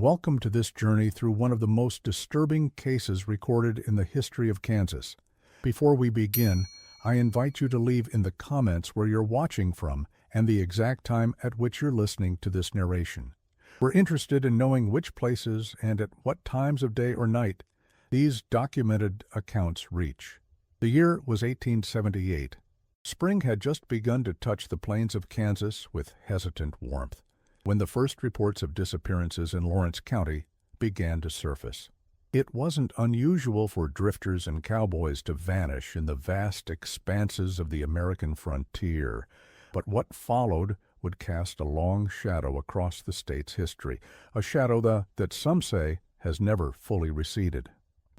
Welcome to this journey through one of the most disturbing cases recorded in the history of Kansas. Before we begin, I invite you to leave in the comments where you're watching from and the exact time at which you're listening to this narration. We're interested in knowing which places and at what times of day or night these documented accounts reach. The year was 1878. Spring had just begun to touch the plains of Kansas with hesitant warmth, when the first reports of disappearances in Lawrence County began to surface. It wasn't unusual for drifters and cowboys to vanish in the vast expanses of the American frontier, but what followed would cast a long shadow across the state's history, a shadow that some say has never fully receded.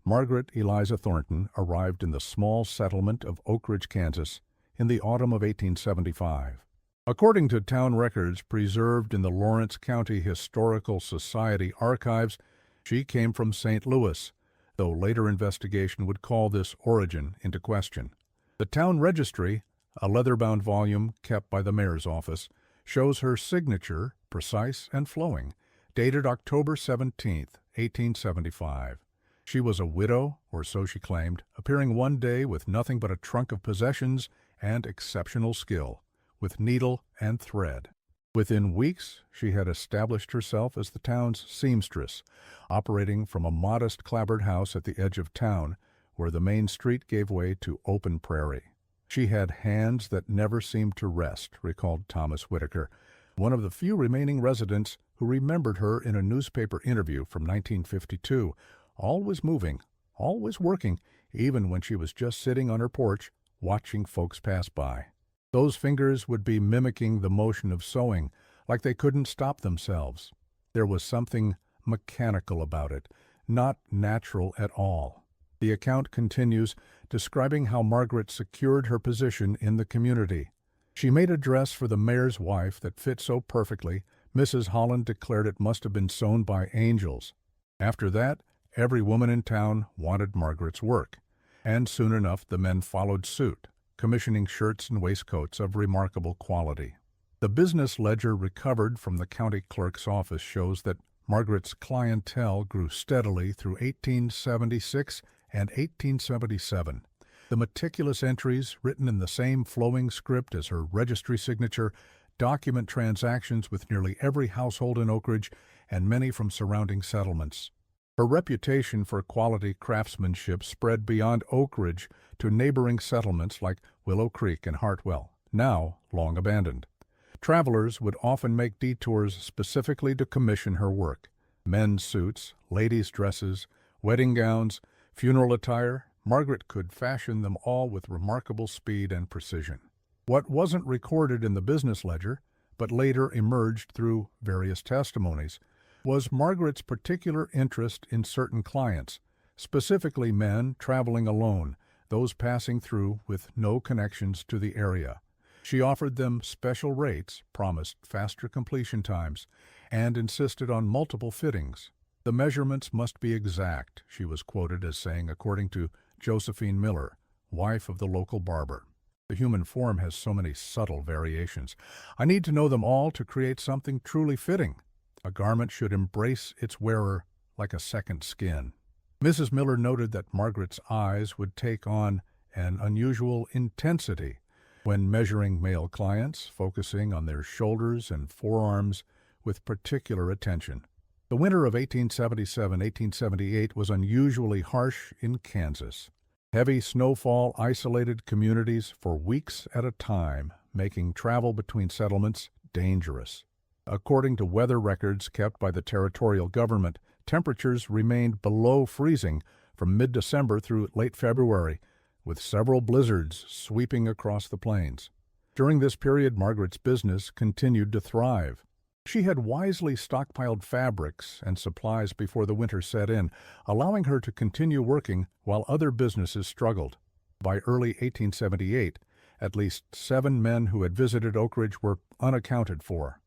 Margaret Eliza Thornton arrived in the small settlement of Oakidge, Kansas, in the autumn of 1875. According to town records preserved in the Lawrence County Historical Society archives, she came from St. Louis, though later investigation would call this origin into question. The town registry, a leather-bound volume kept by the mayor's office, shows her signature, precise and flowing, dated October 17, 1875. She was a widow, or so she claimed, appearing one day with nothing but a trunk of possessions and exceptional skill, with needle and thread. Within weeks, she had established herself as the town's seamstress, operating from a modest clapboard house at the edge of town, where the main street gave way to open prairie. She had hands that never seemed to rest, recalled Thomas Whitaker, one of the few remaining residents who remembered her in a newspaper interview from 1952, always moving, always working, even when she was just sitting on her porch, watching folks pass by. Those fingers would be mimicking the motion of sewing, like they couldn't stop themselves. There was something mechanical about it, not natural at all. The account continues, describing how Margaret secured her position in the community. She made a dress for the mayor's wife that fit so perfectly, Mrs. Holland declared it must have been sewn by angels. After that, every woman in town wanted Margaret's work, and soon enough the men followed suit, commissioning shirts and waistcoats of remarkable quality. The business ledger recovered from the county clerk's office shows that Margaret's clientele grew steadily through 1876 and 1877. The meticulous entries, written in the same flowing script as her registry signature, document transactions with nearly every household in Oakidge and many from surrounding settlements. Her reputation for quality craftsmanship spread beyond Oakidge to neighboring settlements like Willow Creek and Hartwell, now long abandoned. Travelers would often make detours specifically to commission her work. Men's suits, ladies' dresses, wedding gowns, funeral attire, Margaret could fashion them all with remarkable speed and precision. What wasn't recorded in the business ledger, but later emerged through various testimonies, was Margaret's particular interest in certain clients, specifically men traveling alone, those passing through with no connections to the area. She offered them special rates, promised faster completion times, and insisted on multiple fittings. The measurements must be exact, she was quoted as saying, according to Josephine Miller, wife of the local barber. The human form has so many subtle variations. I need to know them all to create something truly fitting. A garment should embrace its wearer like a second skin. Mrs. Miller noted that Margaret's eyes would take on an unusual intensity when measuring male clients, focusing on their shoulders and forearms with particular attention. The winter of 1877-1878 was unusually harsh in Kansas. Heavy snowfall isolated communities for weeks at a time, making travel between settlements dangerous. According to weather records kept by the territorial government, temperatures remained below freezing from mid-December through late February, with several blizzards sweeping across the plains. During this period, Margaret's business continued to thrive. She had wisely stockpiled fabrics and supplies before the winter set in, allowing her to continue working while other businesses struggled. By early 1878, at least 7 men who had visited Oakidge were unaccounted for.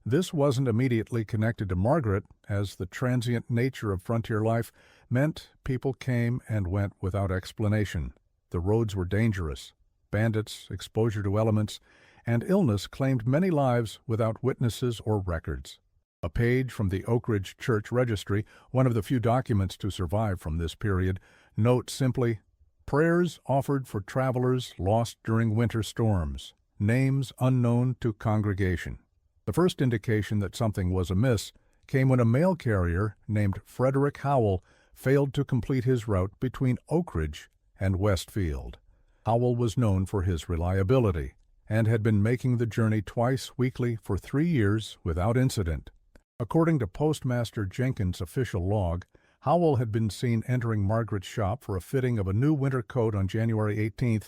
This wasn't immediately connected to Margaret, as the transient nature of frontier life meant people came and went without explanation. The roads were dangerous. Bandits, exposure to elements, and illness claimed many lives without witnesses or records. A page from the Oakidge Church Registry, one of the few documents to survive from this period, notes simply, "Prayers offered for travelers lost during winter storms. Names unknown to congregation." The first indication that something was amiss came when a mail carrier named Frederick Howell failed to complete his route between Oakidge and Westfield. Howell was known for his reliability and had been making the journey twice weekly for 3 years without incident. According to Postmaster Jenkins' official log, Howell had been seen entering Margaret's shop for a fitting of a new winter coat on January 18,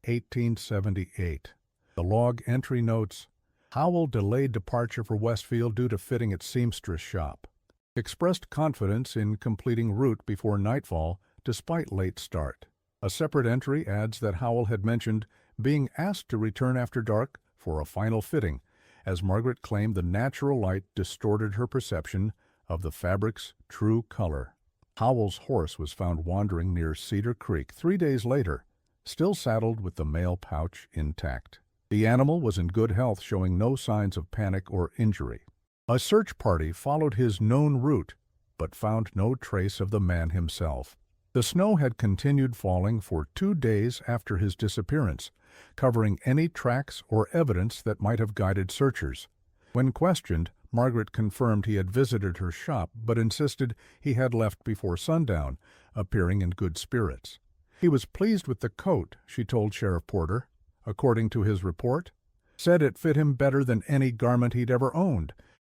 1878. The log entry notes, "Howell delayed departure for Westfield due to fitting at Seamstress shop. Expressed confidence in completing route before nightfall despite late start." A separate entry adds that Howell had mentioned being asked to return after dark for a final fitting, as Margaret claimed the natural light distorted her perception of the fabric's true color. Howell's horse was found wandering near Cedar Creek 3 days later, still saddled with the mail pouch intact. The animal was in good health, showing no signs of panic or injury. A search party followed his known route, but found no trace of the man himself. The snow had continued falling for 2 days after his disappearance, covering any tracks or evidence that might have guided searchers. When questioned, Margaret confirmed he had visited her shop, but insisted he had left before sundown, appearing in good spirits. He was pleased with the coat, she told Sheriff Porter. According to his report, said it fit him better than any garment he'd ever owned.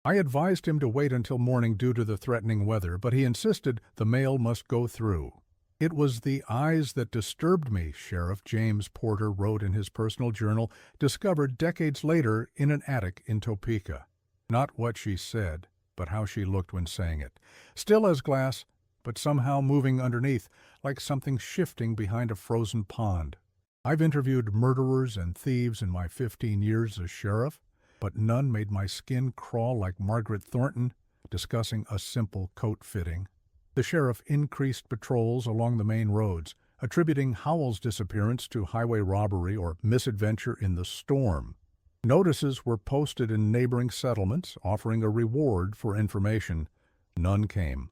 "I advised him to wait until morning due to the threatening weather, but he insisted the mail must go through. It was the eyes that disturbed me," Sheriff James Porter wrote in his personal journal, discovered decades later in an attic in Topeka. Not what she said, but how she looked when saying it. Still as glass, but somehow moving underneath, like something shifting behind a frozen pond. "I've interviewed murderers and thieves in my 15 years as sheriff, but none made my skin crawl like Margaret Thornton discussing a simple coat fitting." The sheriff increased patrols along the main roads, attributing Howell's disappearance to highway robbery or misadventure in the storm. Notices were posted in neighboring settlements offering a reward for information. None came.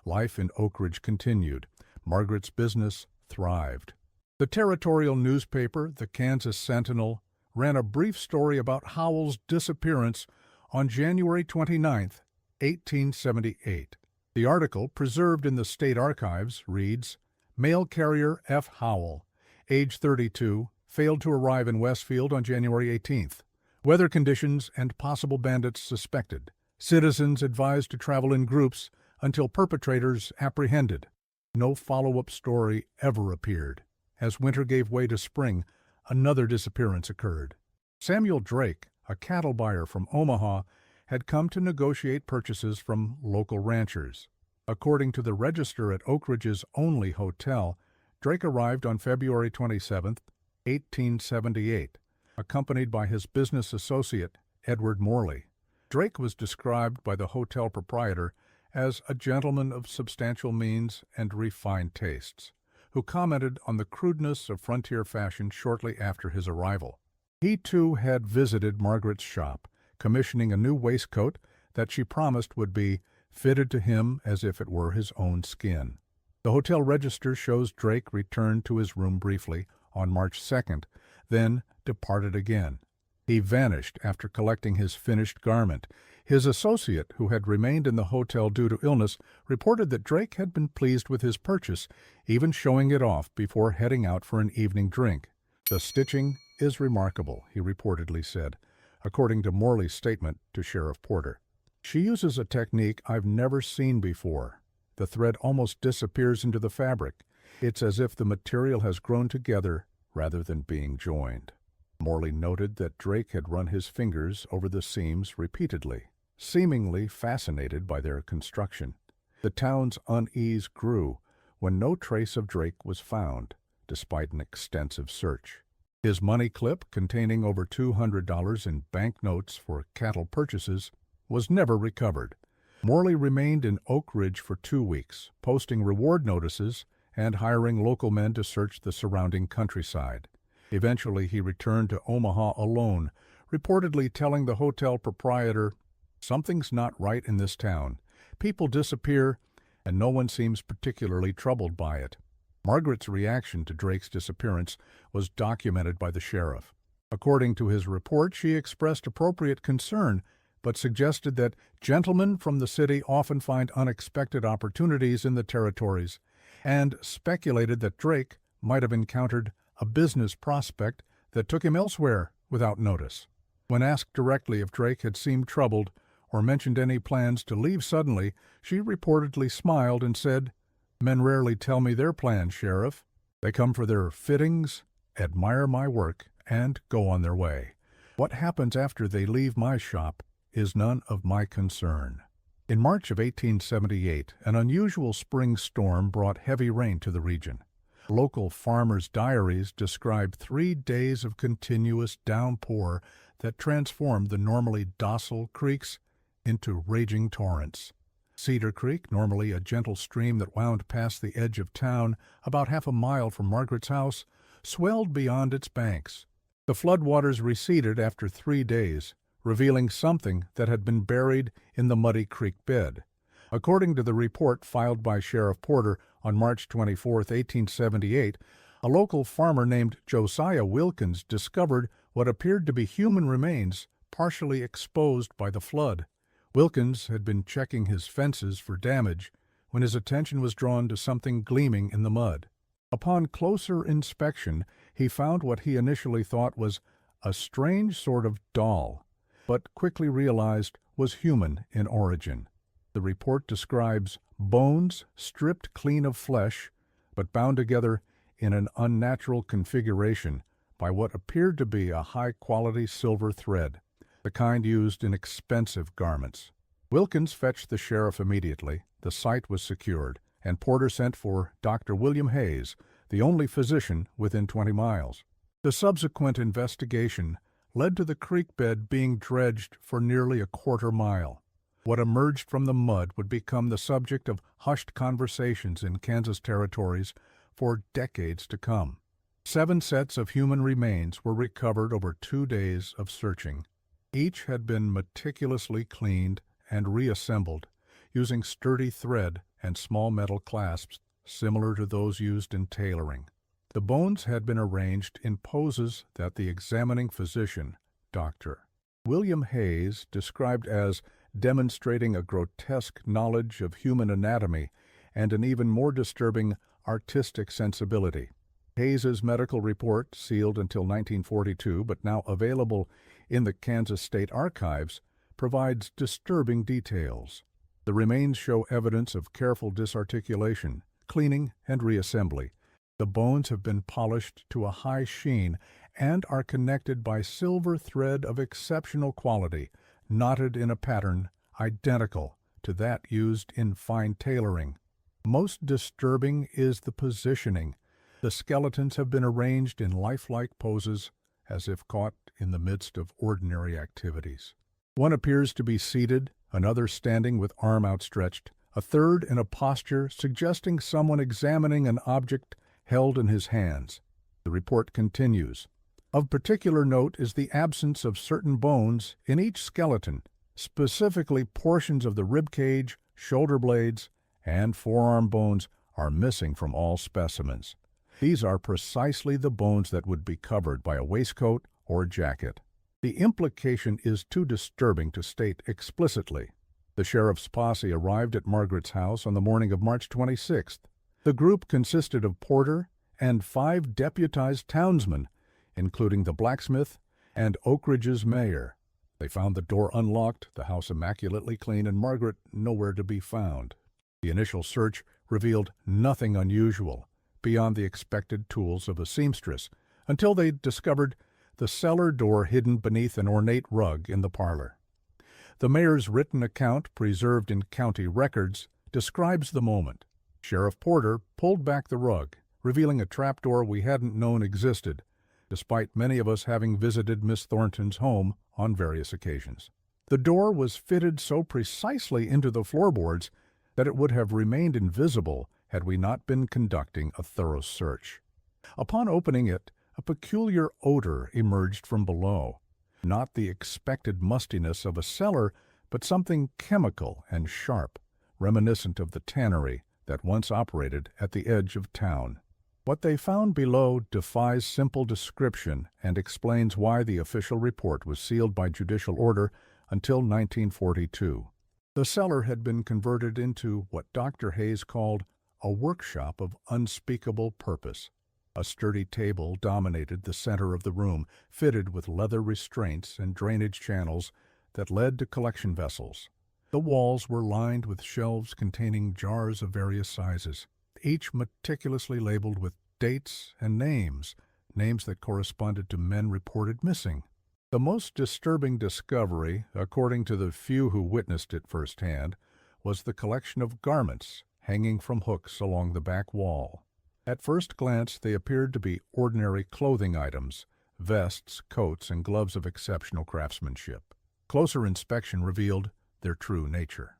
Life in Oakidge continued. Margaret's business thrived. The territorial newspaper, the Kansas Sentinel, ran a brief story about Howell's disappearance on January 29, 1878. The article, preserved in the state archives, reads, "Mail carrier F. Howell, age 32, failed to arrive in Westfield on January 18th. Weather conditions and possible bandits suspected. Citizens advised to travel in groups until perpetrators apprehended." No follow-up story ever appeared. As winter gave way to spring, another disappearance occurred. Samuel Drake, a cattle buyer from Omaha, had come to negotiate purchases from local ranchers. According to the register at Oakidge's only hotel, Drake arrived on February 27, 1878, accompanied by his business associate, Edward Morley. Drake was described by the hotel proprietor as a gentleman of substantial means and refined tastes, who commented on the crudeness of frontier fashion shortly after his arrival. He, too, had visited Margaret's shop, commissioning a new waistcoat that she promised would be fitted to him as if it were his own skin. The hotel register shows Drake returned to his room briefly on March 2nd, then departed again. He vanished after collecting his finished garment. His associate, who had remained in the hotel due to illness, reported that Drake had been pleased with his purchase, even showing it off before heading out for an evening drink. "The stitching is remarkable," he reportedly said, according to Morley's statement to Sheriff Porter. "She uses a technique I've never seen before. The thread almost disappears into the fabric. It's as if the material has grown together rather than being joined." Morley noted that Drake had run his fingers over the seams repeatedly, seemingly fascinated by their construction. The town's unease grew when no trace of Drake was found, despite an extensive search. His money clip, containing over $200 in banknotes for cattle purchases, was never recovered. Morley remained in Oakidge for 2 weeks, posting reward notices and hiring local men to search the surrounding countryside. Eventually, he returned to Omaha alone, reportedly telling the hotel proprietor, Something's not right in this town. People disappear, and no one seems particularly troubled by it. Margaret's reaction to Drake's disappearance was documented by the sheriff. According to his report, she expressed appropriate concern, but suggested that gentlemen from the city often find unexpected opportunities in the territories, and speculated that Drake might have encountered a business prospect that took him elsewhere without notice. When asked directly if Drake had seemed troubled or mentioned any plans to leave suddenly, she reportedly smiled and said, "Men rarely tell me their plans, Sheriff. They come for their fittings, admire my work, and go on their way. What happens after they leave my shop is none of my concern." In March of 1878, an unusual spring storm brought heavy rain to the region. Local farmers' diaries described 3 days of continuous downpour that transformed the normally docile creeks into raging torrents. Cedar Creek, normally a gentle stream that wound past the edge of town about half a mile from Margaret's house, swelled beyond its banks. The floodwaters receded after 3 days, revealing something that had been buried in the muddy creek bed. According to the report filed by Sheriff Porter on March 24, 1878, a local farmer named Josiah Wilkins discovered what appeared to be human remains partially exposed by the flood. Wilkins had been checking his fences for damage when his attention was drawn to something gleaming in the mud. Upon closer inspection, he found what he initially thought was a strange sort of doll, but quickly realized was human in origin. The report describes bones stripped clean of flesh, but bound together in an unnatural configuration by what appeared to be a high-quality silver thread, the kind used in expensive garments. Wilkins fetched the sheriff immediately. The site was secured, and Porter sent for Dr. William Hayes, the only physician within 20 miles. The subsequent investigation led to the creek bed being dredged for nearly a quarter mile. What emerged from the mud would become the subject of hushed conversations in Kansas territories for decades to come. 7 sets of human remains were recovered over 2 days of searching. Each had been meticulously cleaned and reassembled using sturdy thread and small metal clasps similar to those used in tailoring. The bones had been arranged in poses that the examining physician, Dr. William Hayes, described as demonstrating a grotesque knowledge of human anatomy and an even more disturbing artistic sensibility. Hayes's medical report, sealed until 1942 but now available in the Kansas State Archives, provides disturbing details. The remains show evidence of careful disarticulation, cleaning, and reassembly. The bones have been polished to a high sheen and are connected by silver thread of exceptional quality, knotted in a pattern identical to that used in fine tailoring. Most disturbing is the positioning. The skeletons have been arranged in lifelike poses, as if caught in the midst of ordinary activities. One appears to be seated, another standing with arm outstretched, a third in a posture suggesting someone examining an object held in his hands. The report continues. Of particular note is the absence of certain bones in each skeleton, specifically portions of the rib cage, shoulder blades, and forearm bones are missing from all specimens. These are precisely the bones that would be covered by a waistcoat or jacket. The implication is too disturbing to state explicitly. The sheriff's posse arrived at Margaret's house on the morning of March 26th. The group consisted of Porter and 5 deputized townsmen, including the blacksmith and Oakidge's mayor. They found the door unlocked, the house immaculately clean, and Margaret nowhere to be found. The initial search revealed nothing unusual beyond the expected tools of a seamstress, until they discovered the cellar door hidden beneath an ornate rug in the parlor. The mayor's written account, preserved in county records, describes the moment. Sheriff Porter pulled back the rug, revealing a trapdoor we hadn't known existed, despite many of us having visited Miss Thornton's home on various occasions. The door was fitted so precisely into the floorboards that it would have remained invisible had we not been conducting a thorough search. Upon opening it, a peculiar odor emerged from below. Not the expected mustiness of a cellar, but something chemical and sharp, reminiscent of the tannery that once operated at the edge of town. What they found below defies simple description and explains why the official report was sealed by judicial order until 1942. The cellar had been converted into what Dr. Hayes called a workshop of unspeakable purpose. A sturdy table dominated the center of the room, fitted with leather restraints and drainage channels that led to collection vessels. The walls were lined with shelves containing jars of various sizes, each meticulously labeled with dates and names that corresponded to men reported missing. The most disturbing discovery, according to the few who witnessed it firsthand, was the collection of garments hanging from hooks along the back wall. At first glance, they appeared to be ordinary clothing items, vests, coats, and gloves of exceptional craftsmanship. Closer inspection revealed their true nature.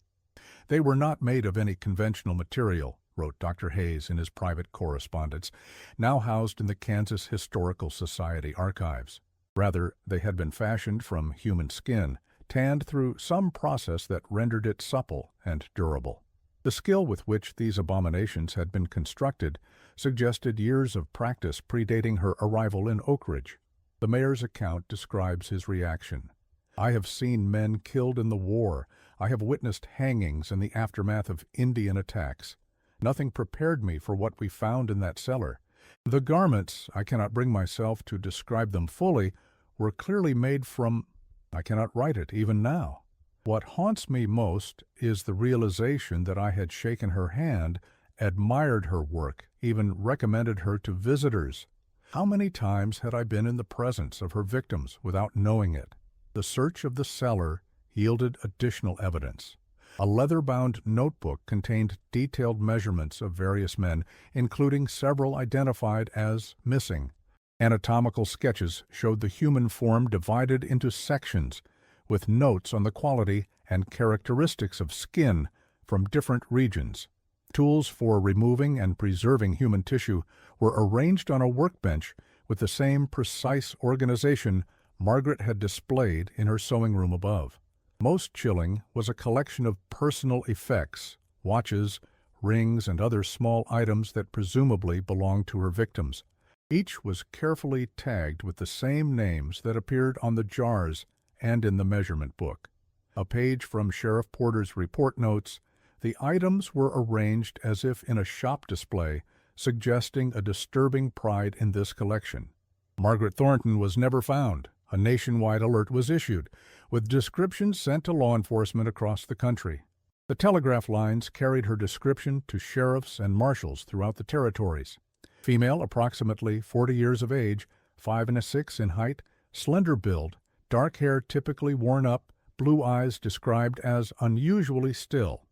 They were not made of any conventional material, wrote Dr. Hayes in his private correspondence, now housed in the Kansas Historical Society archives. Rather, they had been fashioned from human skin, tanned through some process that rendered it supple and durable. The skill with which these abominations had been constructed suggested years of practice predating her arrival in Oakidge. The mayor's account describes his reaction. "I have seen men killed in the war. I have witnessed hangings in the aftermath of Indian attacks. Nothing prepared me for what we found in that cellar. The garments, I cannot bring myself to describe them fully, were clearly made from... I cannot write it even now. What haunts me most is the realization that I had shaken her hand, admired her work, even recommended her to visitors. How many times had I been in the presence of her victims without knowing it? The search of the cellar yielded additional evidence. A leather-bound notebook contained detailed measurements of various men, including several identified as missing. Anatomical sketches showed the human form divided into sections, with notes on the quality and characteristics of skin from different regions. Tools for removing and preserving human tissue were arranged on a workbench with the same precise organization Margaret had displayed in her sewing room above. Most chilling was a collection of personal effects, watches, rings, and other small items that presumably belonged to her victims. Each was carefully tagged with the same names that appeared on the jars and in the measurement book. A page from Sheriff Porter's report notes, the items were arranged as if in a shop display, suggesting a disturbing pride in this collection. Margaret Thornton was never found. A nationwide alert was issued, with descriptions sent to law enforcement across the country. The telegraph lines carried her description to sheriffs and marshals throughout the territories. Female, approximately 40 years of age, 5'6" in height, slender build, dark hair typically worn up, blue eyes described as unusually still.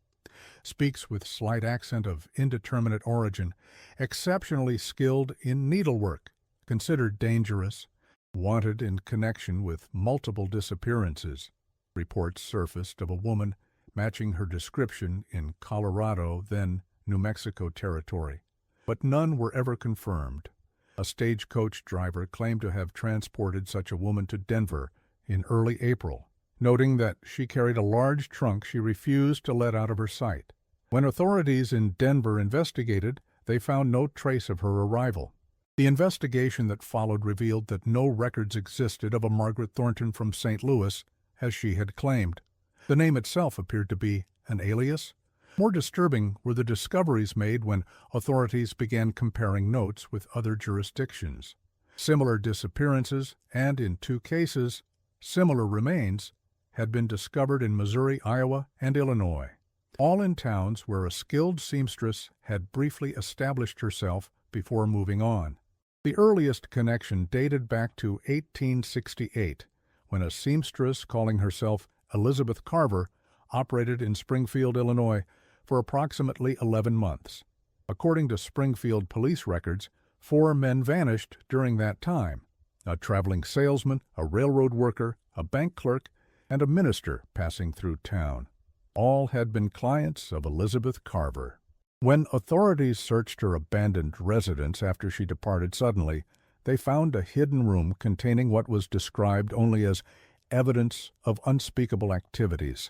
Speaks with slight accent of indeterminate origin, exceptionally skilled in needlework, considered dangerous, wanted in connection with multiple disappearances. Reports surfaced of a woman matching her description in Colorado, then New Mexico territory, but none were ever confirmed. A stagecoach driver claimed to have transported such a woman to Denver in early April, noting that she carried a large trunk she refused to let out of her sight. When authorities in Denver investigated, they found no trace of her arrival. The investigation that followed revealed that no records existed of a Margaret Thornton from St. Louis, as she had claimed. The name itself appeared to be an alias. More disturbing were the discoveries made when authorities began comparing notes with other jurisdictions. Similar disappearances, and in 2 cases, similar remains, had been discovered in Missouri, Iowa, and Illinois, all in towns where a skilled seamstress had briefly established herself before moving on. The earliest connection dated back to 1868, when a seamstress calling herself Elizabeth Carver operated in Springfield, Illinois, for approximately 11 months. According to Springfield police records, 4 men vanished during that time: a traveling salesman, a railroad worker, a bank clerk, and a minister passing through town. All had been clients of Elizabeth Carver. When authorities searched her abandoned residence after she departed suddenly, they found a hidden room containing what was described only as evidence of unspeakable activities.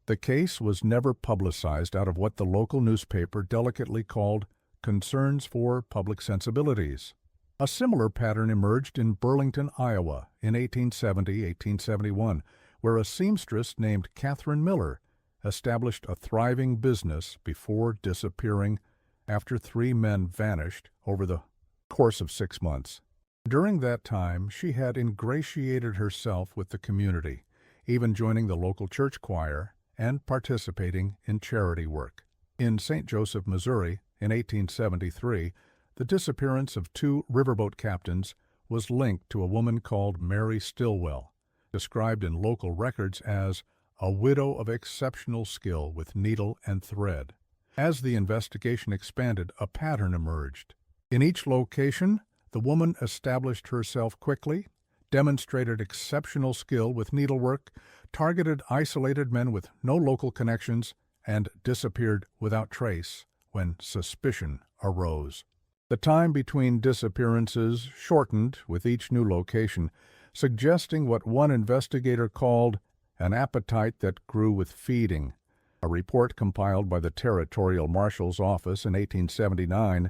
The case was never publicized out of what the local newspaper delicately called concerns for public sensibilities. A similar pattern emerged in Burlington, Iowa in 1870-1871, where a seamstress named Catherine Miller established a thriving business before disappearing after 3 men vanished over the course of 6 months. During that time, she had ingratiated herself with the community, even joining the local church choir and participating in charity work. In St. Joseph, Missouri, in 1873, the disappearance of 2 riverboat captains was linked to a woman called Mary Stillwell, described in local records as a widow of exceptional skill with needle and thread. As the investigation expanded, a pattern emerged. In each location, the woman established herself quickly, demonstrated exceptional skill with needlework, targeted isolated men with no local connections, and disappeared without trace when suspicion arose. The time between disappearances shortened with each new location, suggesting what one investigator called an appetite that grew with feeding. A report compiled by the Territorial Marshal's Office in 1879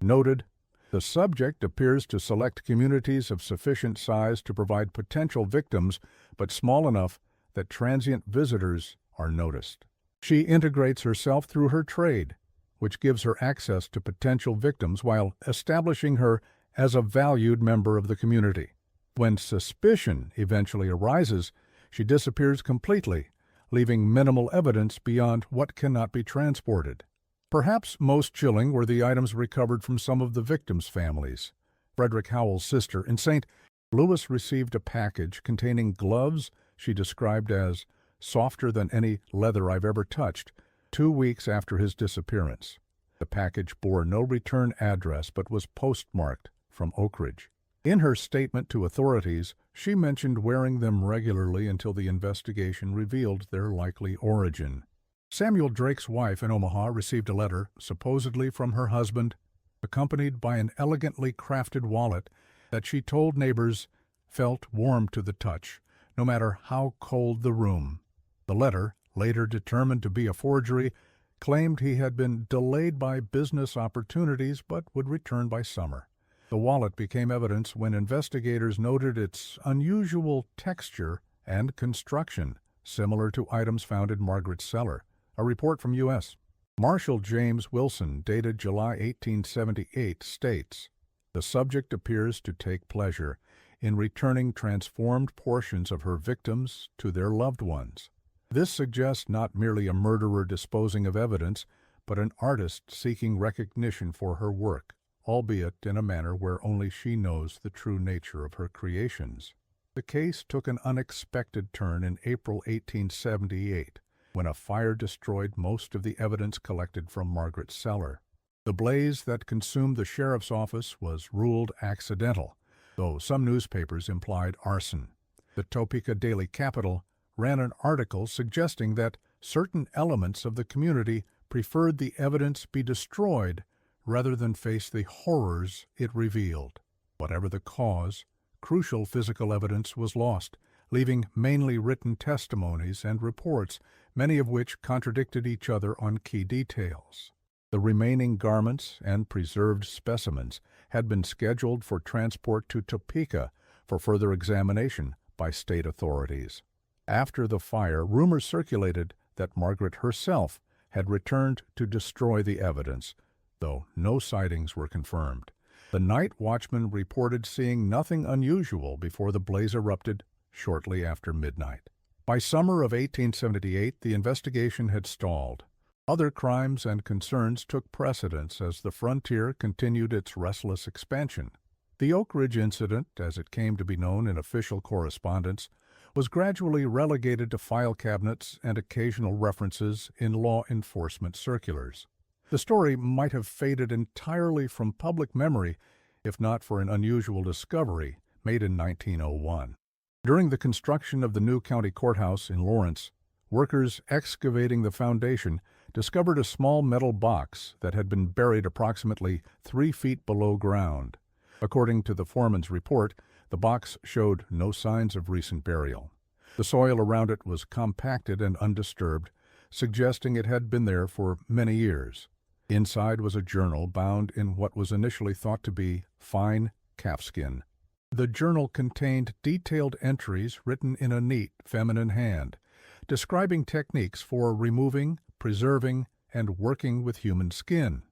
noted, "The subject appears to select communities of sufficient size to provide potential victims, but small enough that transient visitors are noticed. She integrates herself through her trade, which gives her access to potential victims while establishing her as a valued member of the community. When suspicion eventually arises, she disappears completely, leaving minimal evidence beyond what cannot be transported." Perhaps most chilling were the items recovered from some of the victims' families. Frederick Howell's sister in St. Louis received a package containing gloves she described as softer than any leather I've ever touched, 2 weeks after his disappearance. The package bore no return address but was postmarked from Oakidge. In her statement to authorities, she mentioned wearing them regularly until the investigation revealed their likely origin. Samuel Drake's wife in Omaha received a letter, supposedly from her husband, accompanied by an elegantly crafted wallet that she told neighbors felt warm to the touch, no matter how cold the room. The letter, later determined to be a forgery, claimed he had been delayed by business opportunities but would return by summer. The wallet became evidence when investigators noted its unusual texture and construction, similar to items found in Margaret's cellar. A report from U.S. Marshal James Wilson, dated July 1878, states, "The subject appears to take pleasure in returning transformed portions of her victims to their loved ones. This suggests not merely a murderer disposing of evidence, but an artist seeking recognition for her work, albeit in a manner where only she knows the true nature of her creations." The case took an unexpected turn in April 1878, when a fire destroyed most of the evidence collected from Margaret's cellar. The blaze that consumed the sheriff's office was ruled accidental, though some newspapers implied arson. The Topeka Daily Capital ran an article suggesting that certain elements of the community preferred the evidence be destroyed rather than face the horrors it revealed. Whatever the cause, crucial physical evidence was lost, leaving mainly written testimonies and reports, many of which contradicted each other on key details. The remaining garments and preserved specimens had been scheduled for transport to Topeka for further examination by state authorities. After the fire, rumors circulated that Margaret herself had returned to destroy the evidence, though no sightings were confirmed. The night watchman reported seeing nothing unusual before the blaze erupted shortly after midnight. By summer of 1878, the investigation had stalled. Other crimes and concerns took precedence as the frontier continued its restless expansion. The Oakidge incident, as it came to be known in official correspondence, was gradually relegated to file cabinets and occasional references in law enforcement circulars. The story might have faded entirely from public memory if not for an unusual discovery made in 1901. During the construction of the new county courthouse in Lawrence, workers excavating the foundation discovered a small metal box that had been buried approximately 3 feet below ground. According to the foreman's report, the box showed no signs of recent burial. The soil around it was compacted and undisturbed, suggesting it had been there for many years. Inside was a journal bound in what was initially thought to be fine calfskin. The journal contained detailed entries written in a neat, feminine hand, describing techniques for removing, preserving, and working with human skin.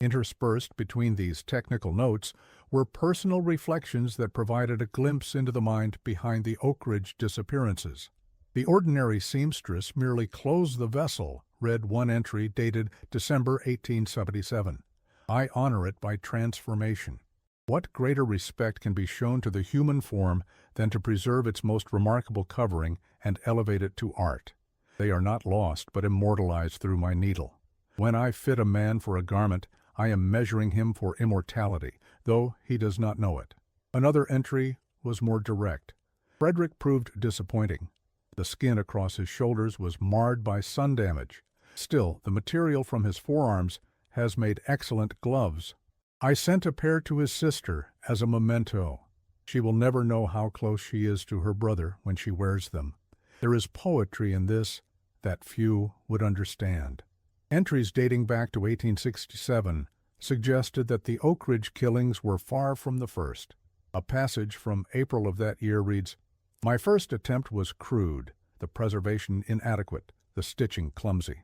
Interspersed between these technical notes were personal reflections that provided a glimpse into the mind behind the Oakidge disappearances. The ordinary seamstress merely closed the vessel, read one entry dated December 1877. I honor it by transformation. What greater respect can be shown to the human form than to preserve its most remarkable covering and elevate it to art? They are not lost, but immortalized through my needle. When I fit a man for a garment, I am measuring him for immortality, though he does not know it. Another entry was more direct. Frederick proved disappointing. The skin across his shoulders was marred by sun damage. Still, the material from his forearms has made excellent gloves. I sent a pair to his sister as a memento. She will never know how close she is to her brother when she wears them. There is poetry in this that few would understand. Entries dating back to 1867 suggested that the Oakidge killings were far from the first. A passage from April of that year reads, "My first attempt was crude, the preservation inadequate, the stitching clumsy."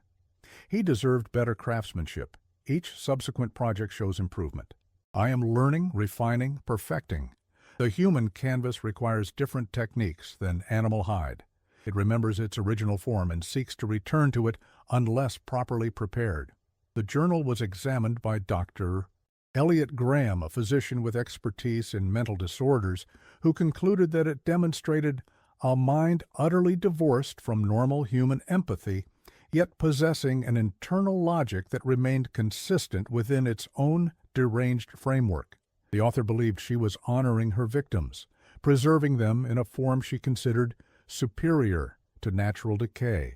He deserved better craftsmanship. Each subsequent project shows improvement. I am learning, refining, perfecting. The human canvas requires different techniques than animal hide. It remembers its original form and seeks to return to it unless properly prepared. The journal was examined by Dr. Elliot Graham, a physician with expertise in mental disorders, who concluded that it demonstrated a mind utterly divorced from normal human empathy, yet possessing an internal logic that remained consistent within its own deranged framework. The author believed she was honoring her victims, preserving them in a form she considered superior to natural decay.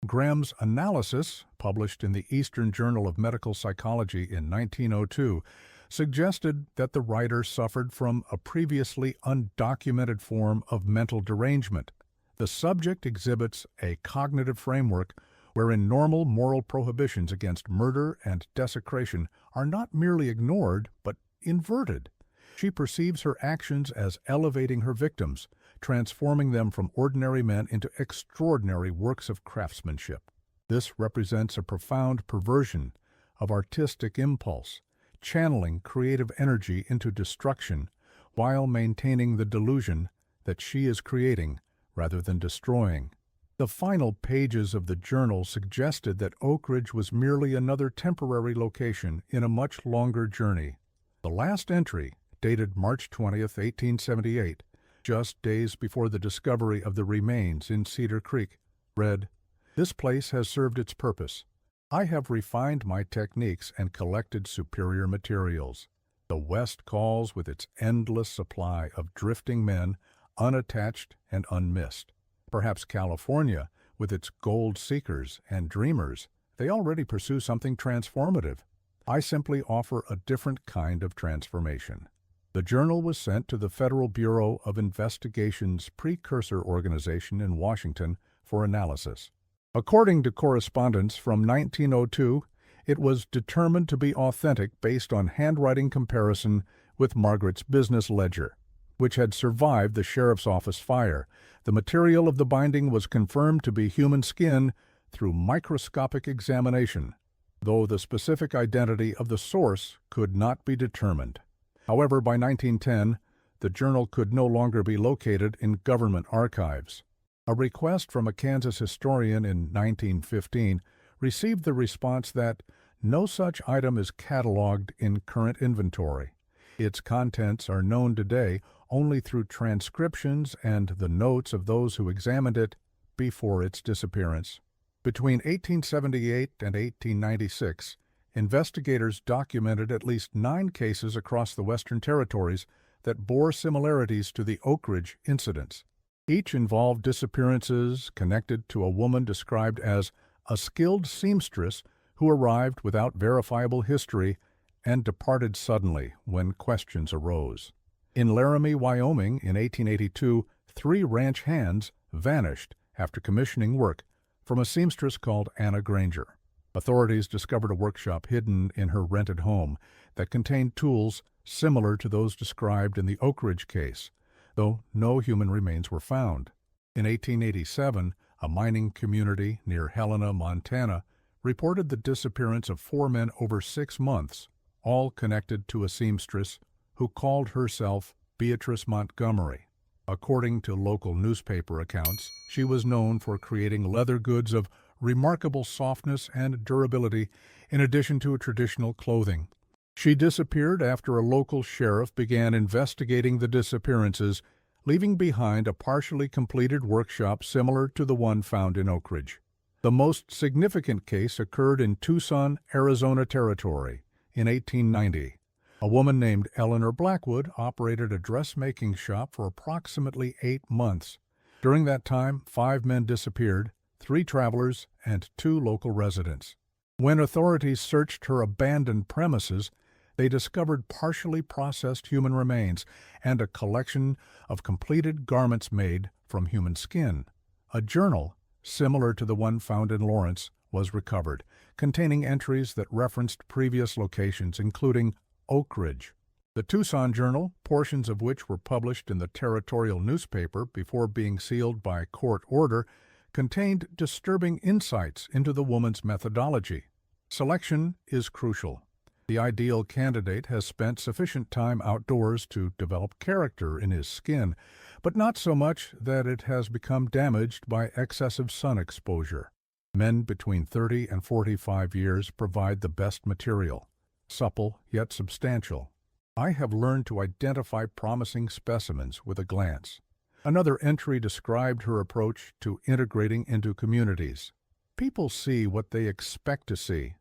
Graham's analysis, published in the Eastern Journal of Medical Psychology in 1902, suggested that the writer suffered from a previously undocumented form of mental derangement. The subject exhibits a cognitive framework wherein normal moral prohibitions against murder and desecration are not merely ignored, but inverted. She perceives her actions as elevating her victims, transforming them from ordinary men into extraordinary works of craftsmanship. This represents a profound perversion of artistic impulse, channeling creative energy into destruction while maintaining the delusion that she is creating rather than destroying. The final pages of the journal suggested that Oakidge was merely another temporary location in a much longer journey. The last entry, dated March 20th, 1878, just days before the discovery of the remains in Cedar Creek, read, "This place has served its purpose. I have refined my techniques and collected superior materials. The West calls with its endless supply of drifting men, unattached and unmissed. Perhaps California, with its gold seekers and dreamers, they already pursue something transformative. I simply offer a different kind of transformation." The journal was sent to the Federal Bureau of Investigation's precursor organization in Washington for analysis. According to correspondence from 1902, it was determined to be authentic based on handwriting comparison with Margaret's business ledger, which had survived the sheriff's office fire. The material of the binding was confirmed to be human skin through microscopic examination, though the specific identity of the source could not be determined. However, by 1910, the journal could no longer be located in government archives. A request from a Kansas historian in 1915 received the response that no such item is cataloged in current inventory. Its contents are known today only through transcriptions and the notes of those who examined it before its disappearance. Between 1878 and 1896, investigators documented at least 9 cases across the Western Territories that bore similarities to the Oakidge incidents. Each involved disappearances connected to a woman described as a skilled seamstress who arrived without verifiable history and departed suddenly when questions arose. In Laramie, Wyoming, in 1882, 3 ranch hands vanished after commissioning work, from a seamstress called Anna Granger. Authorities discovered a workshop hidden in her rented home that contained tools similar to those described in the Oakidge case, though no human remains were found. In 1887, a mining community near Helena, Montana, reported the disappearance of 4 men over 6 months, all connected to a seamstress who called herself Beatrice Montgomery. According to local newspaper accounts, she was known for creating leather goods of remarkable softness and durability in addition to traditional clothing. She disappeared after a local sheriff began investigating the disappearances, leaving behind a partially completed workshop similar to the one found in Oakidge. The most significant case occurred in Tucson, Arizona Territory in 1890. A woman named Eleanor Blackwood operated a dressmaking shop for approximately 8 months. During that time, 5 men disappeared, 3 travelers, and 2 local residents. When authorities searched her abandoned premises, they discovered partially processed human remains and a collection of completed garments made from human skin. A journal, similar to the one found in Lawrence, was recovered, containing entries that referenced previous locations, including Oakidge. The Tucson Journal, portions of which were published in the territorial newspaper before being sealed by court order, contained disturbing insights into the woman's methodology. Selection is crucial. The ideal candidate has spent sufficient time outdoors to develop character in his skin, but not so much that it has become damaged by excessive sun exposure. Men between 30 and 45 years provide the best material, supple yet substantial. I have learned to identify promising specimens with a glance. Another entry described her approach to integrating into communities. People see what they expect to see.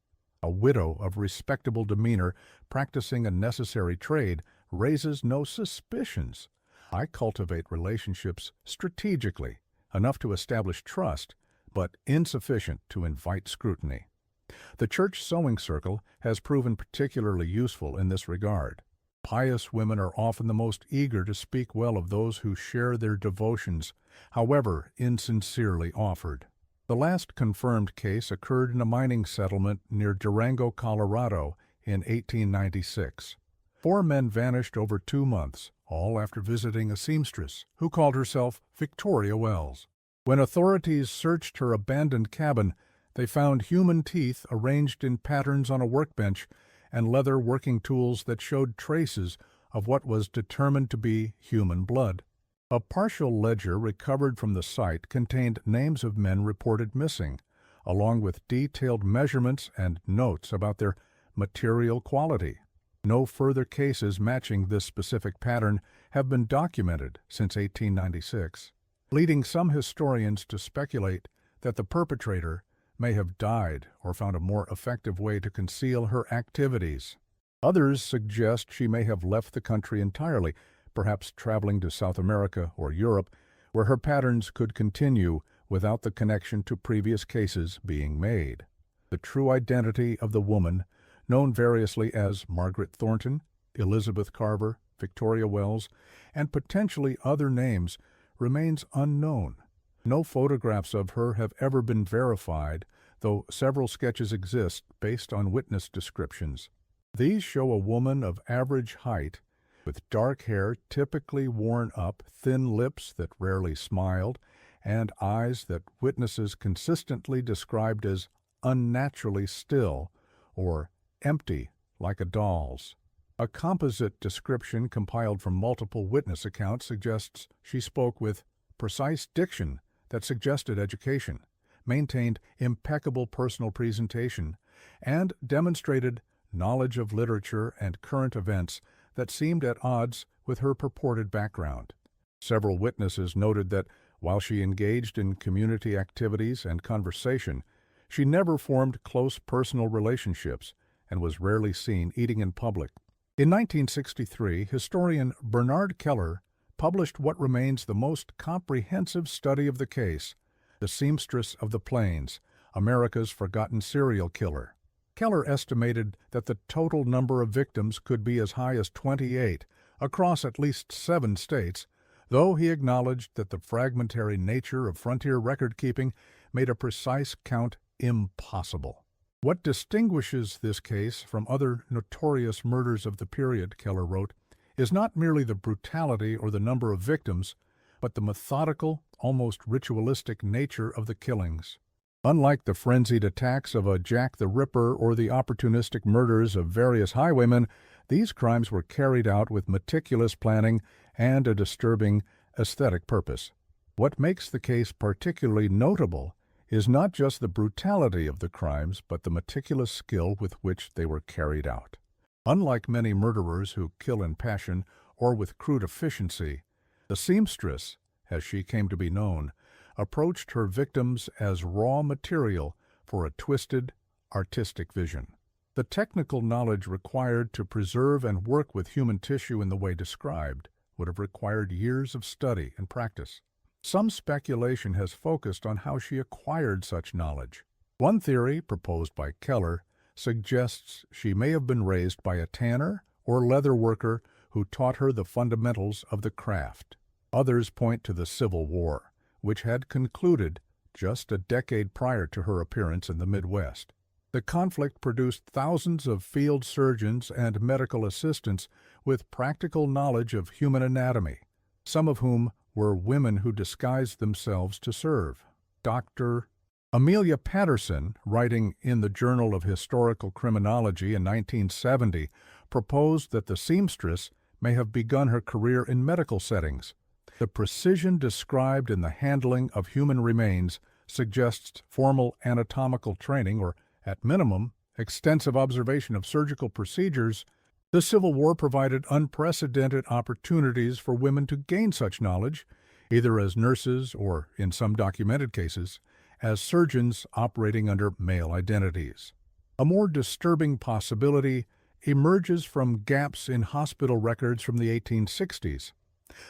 A widow of respectable demeanor practicing a necessary trade raises no suspicions. I cultivate relationships strategically, enough to establish trust, but insufficient to invite scrutiny. The church sewing circle has proven particularly useful in this regard. Pious women are often the most eager to speak well of those who share their devotions, however insincerely offered. The last confirmed case occurred in a mining settlement near Durango, Colorado, in 1896. 4 men vanished over 2 months, all after visiting a seamstress who called herself Victoria Wells. When authorities searched her abandoned cabin, they found human teeth arranged in patterns on a workbench and leather working tools that showed traces of what was determined to be human blood. A partial ledger recovered from the site contained names of men reported missing, along with detailed measurements and notes about their material quality. No further cases matching this specific pattern have been documented since 1896, leading some historians to speculate that the perpetrator may have died or found a more effective way to conceal her activities. Others suggest she may have left the country entirely, perhaps traveling to South America or Europe, where her patterns could continue without the connection to previous cases being made. The true identity of the woman, known variously as Margaret Thornton, Elizabeth Carver, Victoria Wells, and potentially other names, remains unknown. No photographs of her have ever been verified, though several sketches exist based on witness descriptions. These show a woman of average height, with dark hair typically worn up, thin lips that rarely smiled, and eyes that witnesses consistently described as unnaturally still or empty like a doll's. A composite description compiled from multiple witness accounts suggests she spoke with precise diction that suggested education, maintained impeccable personal presentation, and demonstrated knowledge of literature and current events that seemed at odds with her purported background. Several witnesses noted that while she engaged in community activities and conversation, she never formed close personal relationships and was rarely seen eating in public. In 1963, historian Bernard Keller published what remains the most comprehensive study of the case, The Seamstress of the Plains, America's Forgotten Serial Killer. Keller estimated that the total number of victims could be as high as 28, across at least 7 states, though he acknowledged that the fragmentary nature of frontier record-keeping made a precise count impossible. What distinguishes this case from other notorious murders of the period, Keller wrote, is not merely the brutality or the number of victims, but the methodical, almost ritualistic nature of the killings. Unlike the frenzied attacks of a Jack the Ripper or the opportunistic murders of various highwaymen, these crimes were carried out with meticulous planning and a disturbing aesthetic purpose. What makes the case particularly notable is not just the brutality of the crimes, but the meticulous skill with which they were carried out. Unlike many murderers who kill in passion or with crude efficiency, the seamstress, as she came to be known, approached her victims as raw material for a twisted, artistic vision. The technical knowledge required to preserve and work with human tissue in the way described would have required years of study and practice. Some speculation has focused on how she acquired such knowledge. One theory, proposed by Keller, suggests she may have been raised by a tanner or leather worker who taught her the fundamentals of the craft. Others point to the Civil War, which had concluded just a decade prior to her appearance in the Midwest. The conflict produced thousands of field surgeons and medical assistants with practical knowledge of human anatomy, some of whom were women who disguised themselves to serve. Dr. Amelia Patterson, writing in the Journal of Historical Criminology in 1970, proposed that the seamstress may have begun her career in medical settings. The precision described in the handling of human remains suggests formal anatomical training or, at minimum, extensive observation of surgical procedures. The Civil War provided unprecedented opportunities for women to gain such knowledge, either as nurses or, in some documented cases, as surgeons operating under male identities. A more disturbing possibility emerges from gaps in hospital records from the 1860s.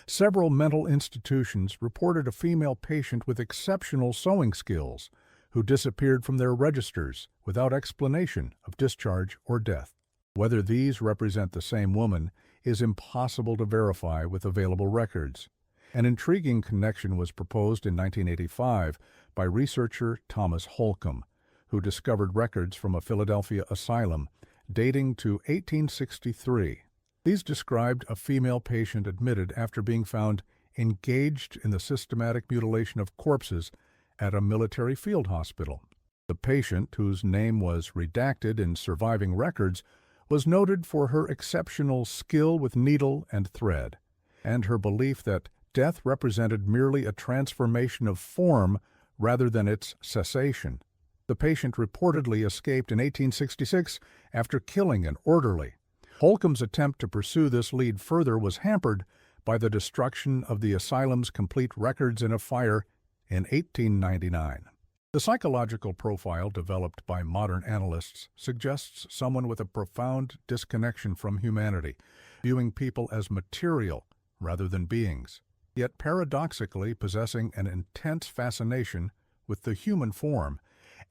Several mental institutions reported a female patient with exceptional sewing skills who disappeared from their registers without explanation of discharge or death. Whether these represent the same woman is impossible to verify with available records. An intriguing connection was proposed in 1985 by researcher Thomas Holcomb, who discovered records from a Philadelphia asylum dating to 1863. These described a female patient admitted after being found engaged in the systematic mutilation of corpses at a military field hospital. The patient, whose name was redacted in surviving records, was noted for her exceptional skill with needle and thread, and her belief that death represented merely a transformation of form rather than its cessation. The patient reportedly escaped in 1866 after killing an orderly. Holcomb's attempt to pursue this lead further was hampered by the destruction of the asylum's complete records in a fire in 1899. The psychological profile developed by modern analysts suggests someone with a profound disconnection from humanity, viewing people as material rather than beings, yet paradoxically possessing an intense fascination with the human form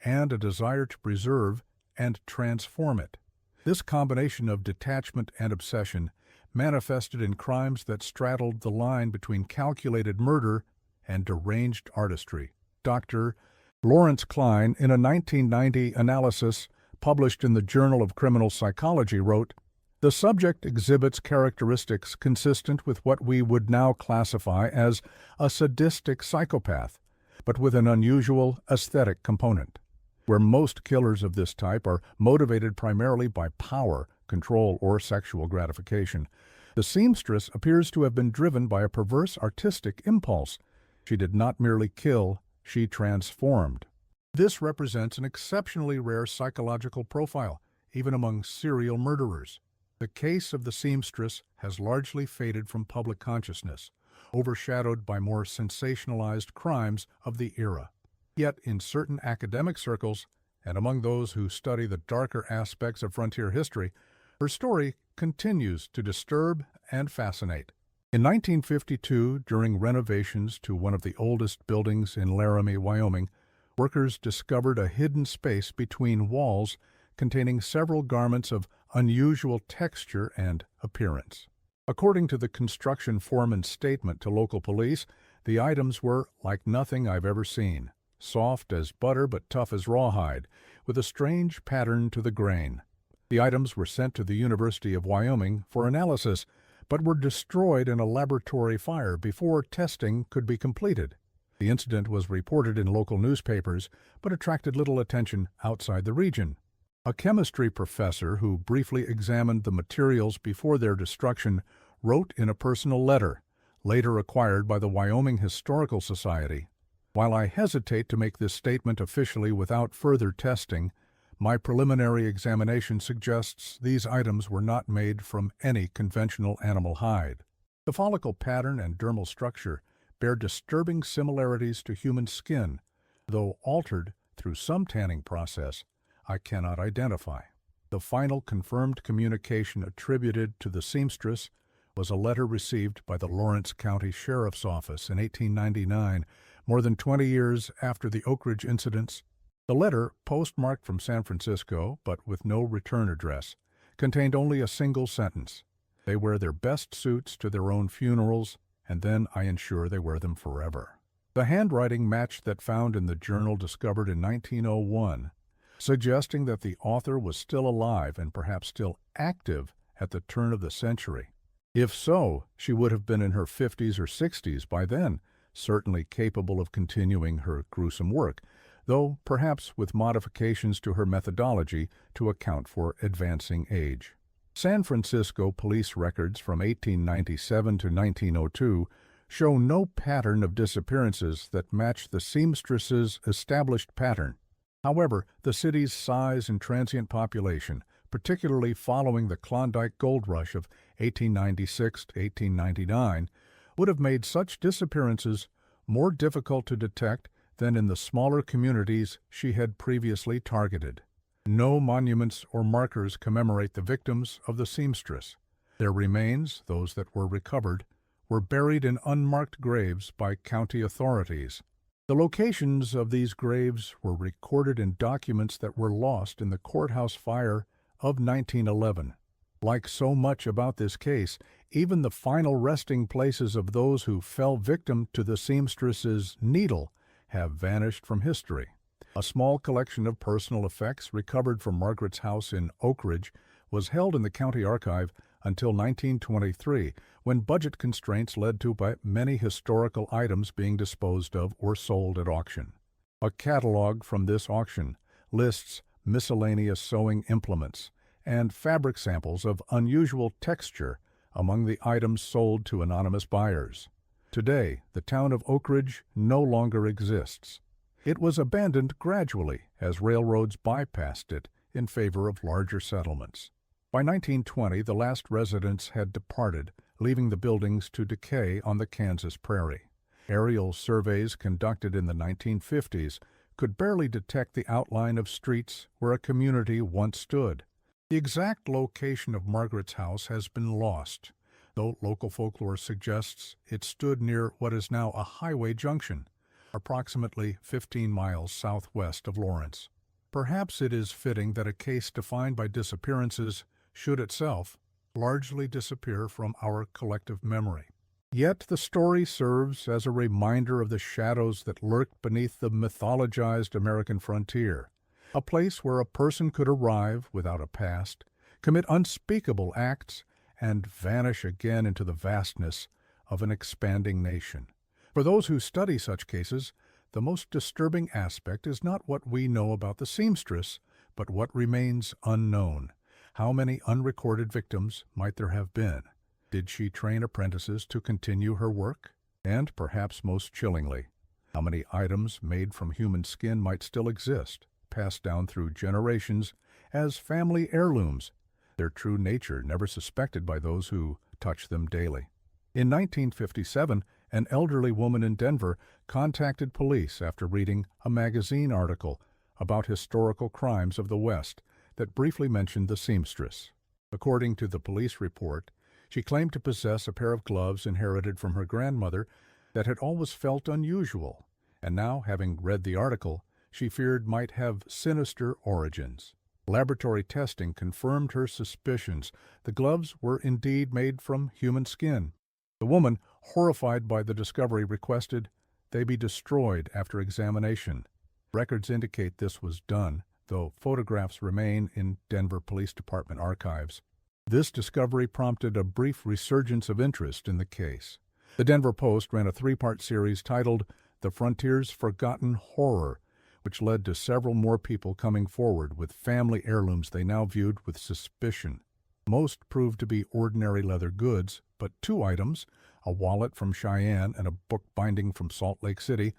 and a desire to preserve and transform it. This combination of detachment and obsession manifested in crimes that straddled the line between calculated murder and deranged artistry. Dr. Lawrence Klein, in a 1990 analysis published in the Journal of Criminal Psychology, wrote, "The subject exhibits characteristics consistent with what we would now classify as a sadistic psychopath, but with an unusual aesthetic component. Where most killers of this type are motivated primarily by power, control, or sexual gratification, the seamstress appears to have been driven by a perverse artistic impulse. She did not merely kill, she transformed." This represents an exceptionally rare psychological profile, even among serial murderers. The case of the seamstress has largely faded from public consciousness, overshadowed by more sensationalized crimes of the era. Yet in certain academic circles, and among those who study the darker aspects of frontier history, her story continues to disturb and fascinate. In 1952, during renovations to one of the oldest buildings in Laramie, Wyoming, workers discovered a hidden space between walls containing several garments of unusual texture and appearance. According to the construction foreman's statement to local police, the items were like nothing I've ever seen. soft as butter but tough as rawhide, with a strange pattern to the grain. The items were sent to the University of Wyoming for analysis, but were destroyed in a laboratory fire before testing could be completed. The incident was reported in local newspapers, but attracted little attention outside the region. A chemistry professor who briefly examined the materials before their destruction wrote in a personal letter, later acquired by the Wyoming Historical Society, "While I hesitate to make this statement officially without further testing, my preliminary examination suggests these items were not made from any conventional animal hide. The follicle pattern and dermal structure bear disturbing similarities to human skin, though altered through some tanning process I cannot identify." The final confirmed communication attributed to the seamstress was a letter received by the Lawrence County Sheriff's Office in 1899, more than 20 years after the Oakidge incidents. The letter, postmarked from San Francisco but with no return address, contained only a single sentence: "They wear their best suits to their own funerals, and then I ensure they wear them forever." The handwriting matched that found in the journal discovered in 1901, suggesting that the author was still alive and perhaps still active at the turn of the century. If so, she would have been in her 50s or 60s by then, certainly capable of continuing her gruesome work, though perhaps with modifications to her methodology to account for advancing age. San Francisco police records from 1897 to 1902 show no pattern of disappearances that match the seamstress's established pattern. However, the city's size and transient population, particularly following the Klondike Gold Rush of 1896 to 1899, would have made such disappearances more difficult to detect than in the smaller communities she had previously targeted. No monuments or markers commemorate the victims of the seamstress. Their remains, those that were recovered, were buried in unmarked graves by county authorities. The locations of these graves were recorded in documents that were lost in the courthouse fire of 1911. Like so much about this case, even the final resting places of those who fell victim to the seamstress's needle have vanished from history. A small collection of personal effects recovered from Margaret's house in Oakidge was held in the county archive until 1923, when budget constraints led to many historical items being disposed of or sold at auction. A catalog from this auction lists miscellaneous sewing implements and fabric samples of unusual texture among the items sold to anonymous buyers. Today, the town of Oakidge no longer exists. It was abandoned gradually as railroads bypassed it in favor of larger settlements. By 1920, the last residents had departed, leaving the buildings to decay on the Kansas prairie. Aerial surveys conducted in the 1950s could barely detect the outline of streets where a community once stood. The exact location of Margaret's house has been lost, though local folklore suggests it stood near what is now a highway junction, approximately 15 miles southwest of Lawrence. Perhaps it is fitting that a case defined by disappearances should itself largely disappear from our collective memory. Yet the story serves as a reminder of the shadows that lurked beneath the mythologized American frontier, a place where a person could arrive without a past, commit unspeakable acts, and vanish again into the vastness of an expanding nation. For those who study such cases, the most disturbing aspect is not what we know about the seamstress, but what remains unknown. How many unrecorded victims might there have been? Did she train apprentices to continue her work? And, perhaps most chillingly, how many items made from human skin might still exist, passed down through generations as family heirlooms, their true nature never suspected by those who touch them daily? In 1957, an elderly woman in Denver contacted police after reading a magazine article about historical crimes of the West that briefly mentioned the seamstress. According to the police report, she claimed to possess a pair of gloves inherited from her grandmother that had always felt unusual, and now, having read the article, she feared might have sinister origins. Laboratory testing confirmed her suspicions. The gloves were indeed made from human skin. The woman, horrified by the discovery, requested they be destroyed after examination. Records indicate this was done, though photographs remain in Denver Police Department archives. This discovery prompted a brief resurgence of interest in the case. The Denver Post ran a three-part series titled The Frontier's Forgotten Horror, which led to several more people coming forward with family heirlooms they now viewed with suspicion. Most proved to be ordinary leather goods, but two items, a wallet from Cheyenne and a book binding from Salt Lake City,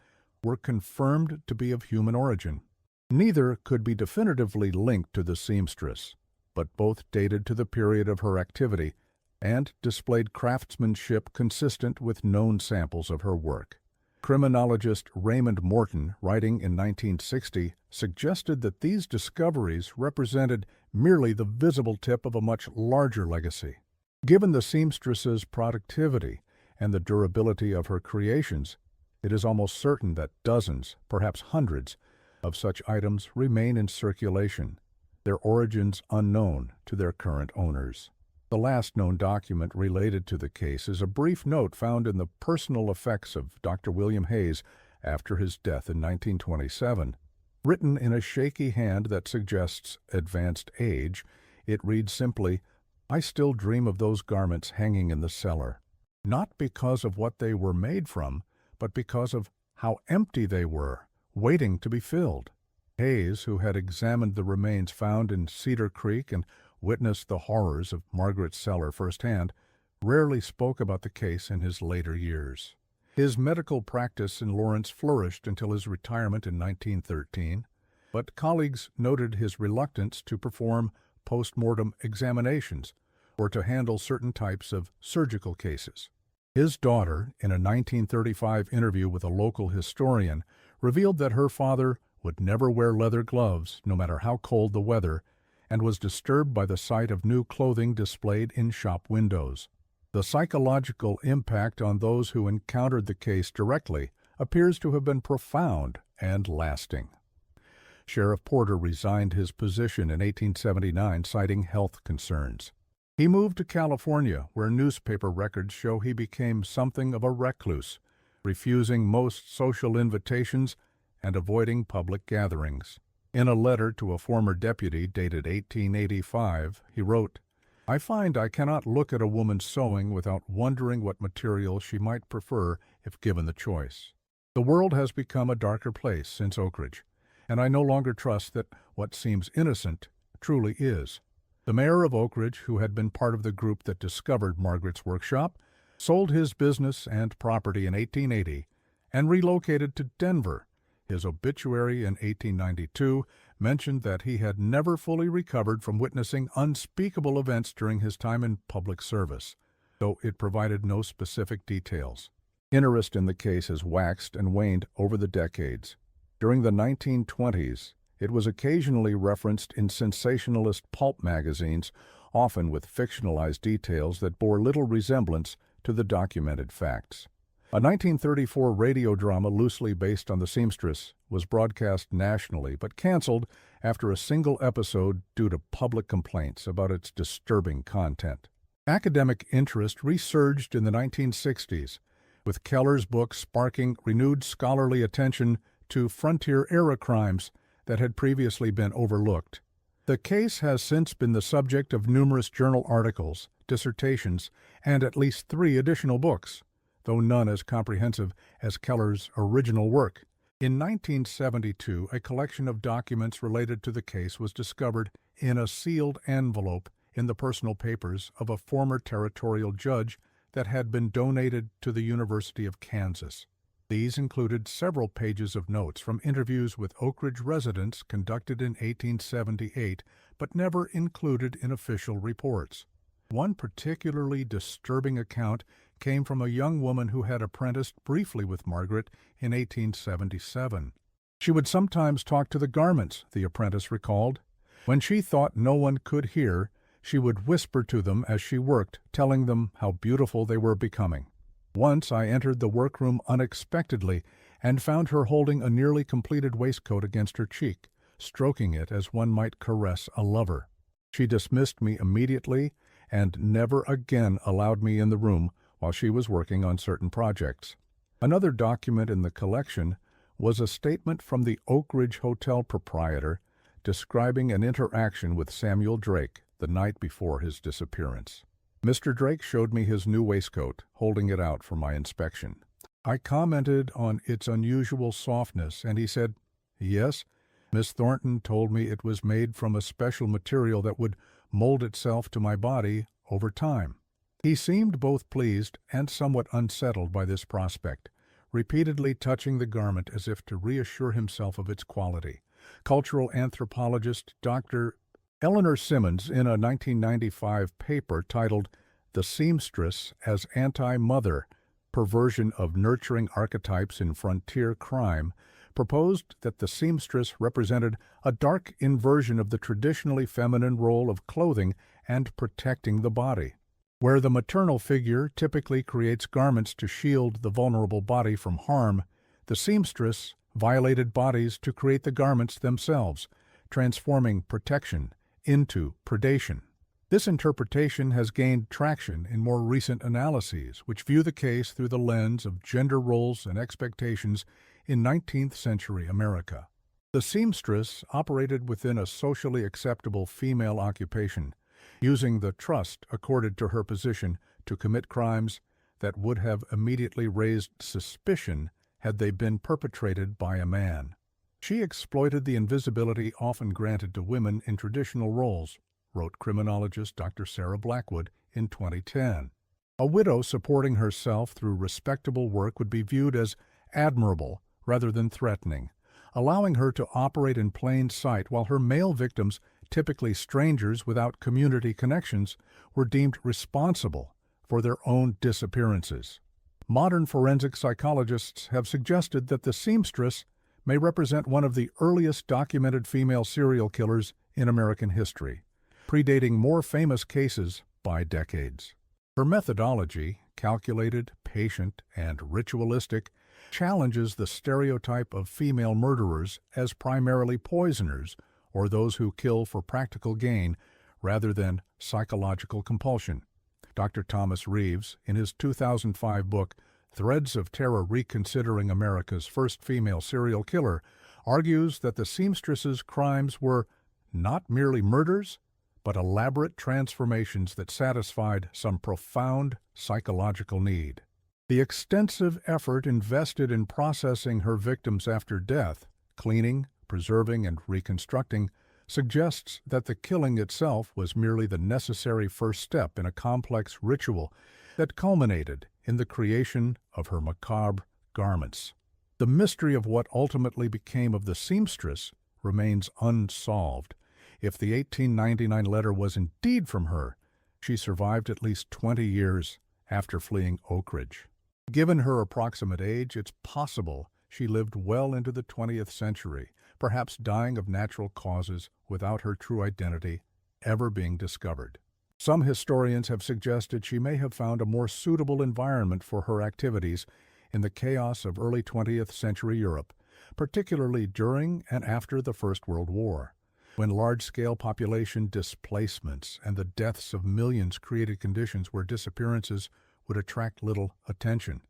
were confirmed to be of human origin. Neither could be definitively linked to the seamstress, but both dated to the period of her activity and displayed craftsmanship consistent with known samples of her work. Criminologist Raymond Morton, writing in 1960, suggested that these discoveries represented merely the visible tip of a much larger legacy. Given the seamstress's productivity and the durability of her creations, it is almost certain that dozens, perhaps hundreds, of such items remain in circulation, their origins unknown to their current owners. The last known document related to the case is a brief note found in the personal effects of Dr. William Hayes after his death in 1927. Written in a shaky hand that suggests advanced age, it reads simply, "I still dream of those garments hanging in the cellar, not because of what they were made from, but because of how empty they were, waiting to be filled." Hayes, who had examined the remains found in Cedar Creek and witnessed the horrors of Margaret's cellar firsthand, rarely spoke about the case in his later years. His medical practice in Lawrence flourished until his retirement in 1913, but colleagues noted his reluctance to perform post-mortem examinations or to handle certain types of surgical cases. His daughter, in a 1935 interview with a local historian, revealed that her father would never wear leather gloves, no matter how cold the weather, and was disturbed by the sight of new clothing displayed in shop windows. The psychological impact on those who encountered the case directly appears to have been profound and lasting. Sheriff Porter resigned his position in 1879, citing health concerns. He moved to California, where newspaper records show he became something of a recluse, refusing most social invitations and avoiding public gatherings. In a letter to a former deputy dated 1885, he wrote, "I find I cannot look at a woman sewing without wondering what material she might prefer if given the choice. The world has become a darker place since Oakidge, and I no longer trust that what seems innocent truly is." The mayor of Oakidge, who had been part of the group that discovered Margaret's workshop, sold his business and property in 1880 and relocated to Denver. His obituary in 1892 mentioned that he had never fully recovered from witnessing unspeakable events during his time in public service, though it provided no specific details. Interest in the case has waxed and waned over the decades. During the 1920s, it was occasionally referenced in sensationalist pulp magazines, often with fictionalized details that bore little resemblance to the documented facts. A 1934 radio drama loosely based on the seamstress was broadcast nationally but canceled after a single episode due to public complaints about its disturbing content. Academic interest resurged in the 1960s, with Keller's book sparking renewed scholarly attention to frontier-era crimes that had previously been overlooked. The case has since been the subject of numerous journal articles, dissertations, and at least 3 additional books, though none as comprehensive as Keller's original work. In 1972, a collection of documents related to the case was discovered in a sealed envelope in the personal papers of a former territorial judge that had been donated to the University of Kansas. These included several pages of notes from interviews with Oakidge residents conducted in 1878, but never included in official reports. One particularly disturbing account came from a young woman who had apprenticed briefly with Margaret in 1877. She would sometimes talk to the garments, the apprentice recalled. When she thought no one could hear, she would whisper to them as she worked, telling them how beautiful they were becoming. Once I entered the workroom unexpectedly and found her holding a nearly completed waistcoat against her cheek, stroking it as one might caress a lover. She dismissed me immediately and never again allowed me in the room while she was working on certain projects. Another document in the collection was a statement from the Oakidge hotel proprietor describing an interaction with Samuel Drake the night before his disappearance. Mr. Drake showed me his new waistcoat, holding it out for my inspection. I commented on its unusual softness, and he said, "Yes, Miss Thornton told me it was made from a special material that would mold itself to my body over time." He seemed both pleased and somewhat unsettled by this prospect, repeatedly touching the garment as if to reassure himself of its quality. Cultural anthropologist Dr. Eleanor Simmons, in a 1995 paper titled "The Seamstress as Anti-Mother: Perversion of Nurturing Archetypes in Frontier Crime," proposed that the seamstress represented a dark inversion of the traditionally feminine role of clothing and protecting the body. Where the maternal figure typically creates garments to shield the vulnerable body from harm, the seamstress violated bodies to create the garments themselves, transforming protection into predation. This interpretation has gained traction in more recent analyses, which view the case through the lens of gender roles and expectations in 19th century America. The seamstress operated within a socially acceptable female occupation, using the trust accorded to her position to commit crimes that would have immediately raised suspicion had they been perpetrated by a man. She exploited the invisibility often granted to women in traditional roles, wrote criminologist Dr. Sarah Blackwood in 2010. A widow supporting herself through respectable work would be viewed as admirable rather than threatening, allowing her to operate in plain sight, while her male victims, typically strangers without community connections, were deemed responsible for their own disappearances. Modern forensic psychologists have suggested that the seamstress may represent one of the earliest documented female serial killers in American history, predating more famous cases by decades. Her methodology, calculated, patient, and ritualistic, challenges the stereotype of female murderers as primarily poisoners or those who kill for practical gain rather than psychological compulsion. Dr. Thomas Reeves, in his 2005 book, Threads of Terror: Reconsidering America's First Female Serial Killer, argues that the seamstress's crimes were not merely murders, but elaborate transformations that satisfied some profound psychological need. The extensive effort invested in processing her victims after death, cleaning, preserving, and reconstructing, suggests that the killing itself was merely the necessary first step in a complex ritual that culminated in the creation of her macabre garments. The mystery of what ultimately became of the seamstress remains unsolved. If the 1899 letter was indeed from her, she survived at least 20 years after fleeing Oakidge. Given her approximate age, it's possible she lived well into the 20th century, perhaps dying of natural causes without her true identity ever being discovered. Some historians have suggested she may have found a more suitable environment for her activities in the chaos of early 20th century Europe, particularly during and after the First World War, when large-scale population displacements and the deaths of millions created conditions where disappearances would attract little attention.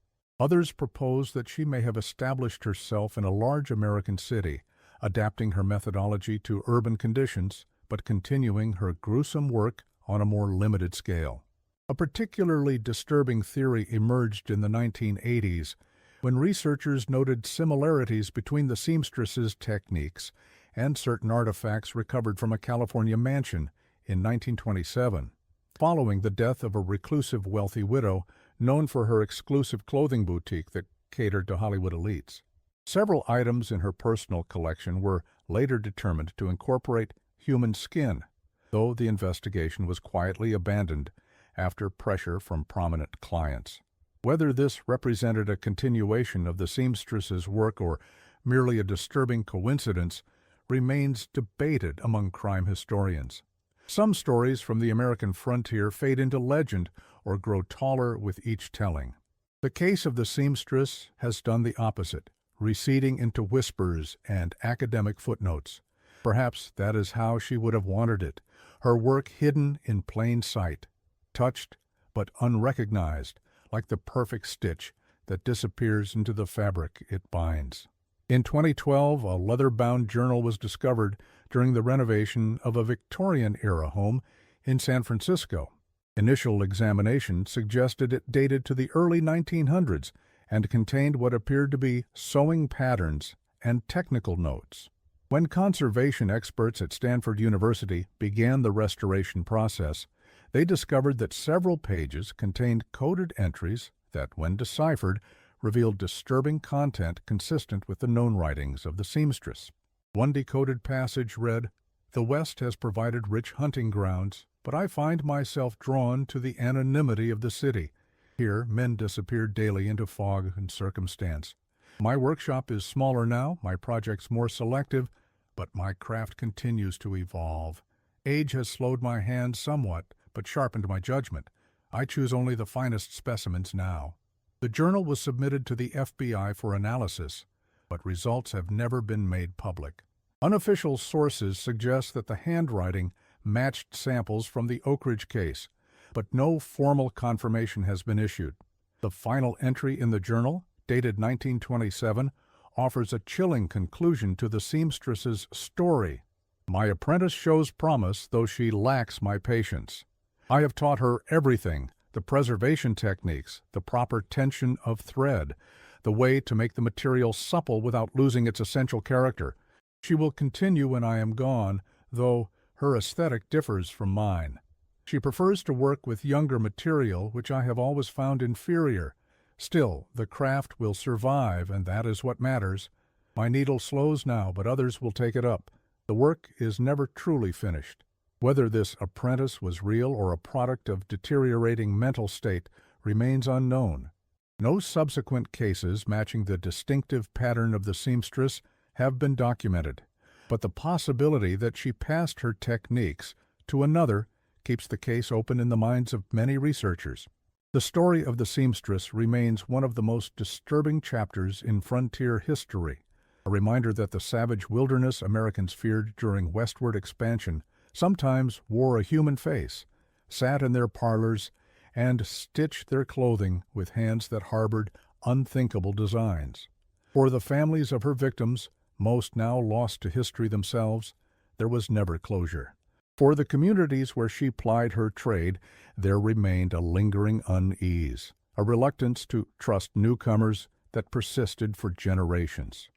Others propose that she may have established herself in a large American city, adapting her methodology to urban conditions, but continuing her gruesome work on a more limited scale. A particularly disturbing theory emerged in the 1980s when researchers noted similarities between the seamstress's techniques and certain artifacts recovered from a California mansion in 1927, following the death of a reclusive wealthy widow known for her exclusive clothing boutique that catered to Hollywood elites. Several items in her personal collection were later determined to incorporate human skin, though the investigation was quietly abandoned after pressure from prominent clients. Whether this represented a continuation of the seamstress's work or merely a disturbing coincidence remains debated among crime historians. Some stories from the American frontier fade into legend or grow taller with each telling. The case of the seamstress has done the opposite, receding into whispers and academic footnotes. Perhaps that is how she would have wanted it, her work hidden in plain sight, touched but unrecognized, like the perfect stitch that disappears into the fabric it binds. In 2012, a leather-bound journal was discovered during the renovation of a Victorian-era home in San Francisco. Initial examination suggested it dated to the early 1900s and contained what appeared to be sewing patterns and technical notes. When conservation experts at Stanford University began the restoration process, they discovered that several pages contained coded entries that, when deciphered, revealed disturbing content consistent with the known writings of the seamstress. One decoded passage read, "The West has provided rich hunting grounds, but I find myself drawn to the anonymity of the city. Here, men disappear daily into fog and circumstance. My workshop is smaller now, my projects more selective, but my craft continues to evolve. Age has slowed my hand somewhat, but sharpened my judgment. I choose only the finest specimens now." The journal was submitted to the FBI for analysis, but results have never been made public. Unofficial sources suggest that the handwriting matched samples from the Oakidge case, but no formal confirmation has been issued. The final entry in the journal, dated 1927, offers a chilling conclusion to the seamstress's story. "My apprentice shows promise, though she lacks my patience. I have taught her everything, the preservation techniques, the proper tension of thread, the way to make the material supple without losing its essential character. She will continue when I am gone, though her aesthetic differs from mine. She prefers to work with younger material, which I have always found inferior. Still, the craft will survive, and that is what matters. My needle slows now, but others will take it up. The work is never truly finished." Whether this apprentice was real or a product of deteriorating mental state remains unknown. No subsequent cases matching the distinctive pattern of the seamstress have been documented, but the possibility that she passed her techniques to another keeps the case open in the minds of many researchers. The story of the seamstress remains one of the most disturbing chapters in frontier history, a reminder that the savage wilderness Americans feared during westward expansion sometimes wore a human face, sat in their parlors, and stitched their clothing with hands that harbored unthinkable designs. For the families of her victims, most now lost to history themselves, there was never closure. For the communities where she plied her trade, there remained a lingering unease, a reluctance to trust newcomers that persisted for generations.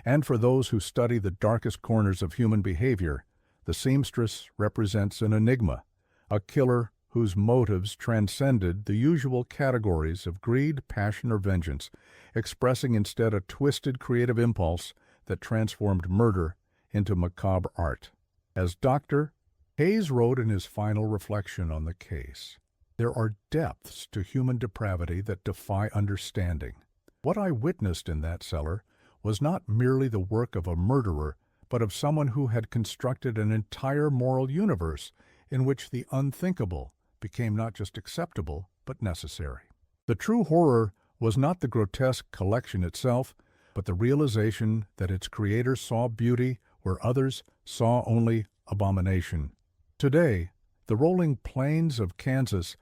And for those who study the darkest corners of human behavior, the seamstress represents an enigma, a killer whose motives transcended the usual categories of greed, passion, or vengeance, expressing instead a twisted creative impulse that transformed murder into macabre art. As Dr. Hayes wrote in his final reflection on the case, "There are depths to human depravity that defy understanding. What I witnessed in that cellar was not merely the work of a murderer, but of someone who had constructed an entire moral universe in which the unthinkable became not just acceptable, but necessary." The true horror was not the grotesque collection itself, but the realization that its creator saw beauty where others saw only abomination. Today, the rolling plains of Kansas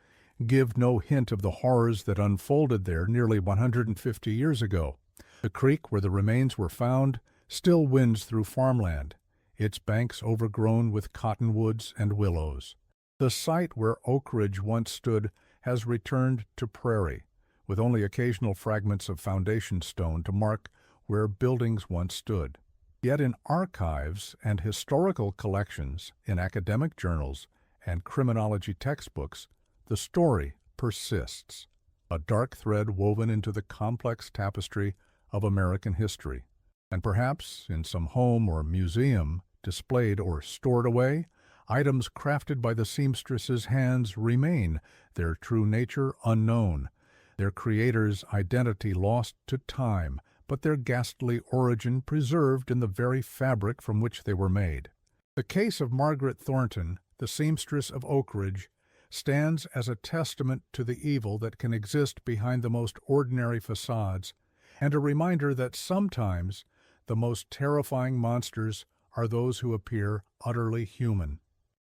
give no hint of the horrors that unfolded there nearly 150 years ago. The creek where the remains were found still winds through farmland, its banks overgrown with cottonwoods and willows. The site where Oakidge once stood has returned to prairie, with only occasional fragments of foundation stone to mark where buildings once stood. Yet in archives and historical collections, in academic journals and criminology textbooks, the story persists, a dark thread woven into the complex tapestry of American history. And perhaps in some home or museum, displayed or stored away, items crafted by the seamstress's hands remain, their true nature unknown, their creator's identity lost to time, but their ghastly origin preserved in the very fabric from which they were made. The case of Margaret Thornton, the seamstress of Oakidge, stands as a testament to the evil that can exist behind the most ordinary facades, and a reminder that sometimes the most terrifying monsters are those who appear utterly human.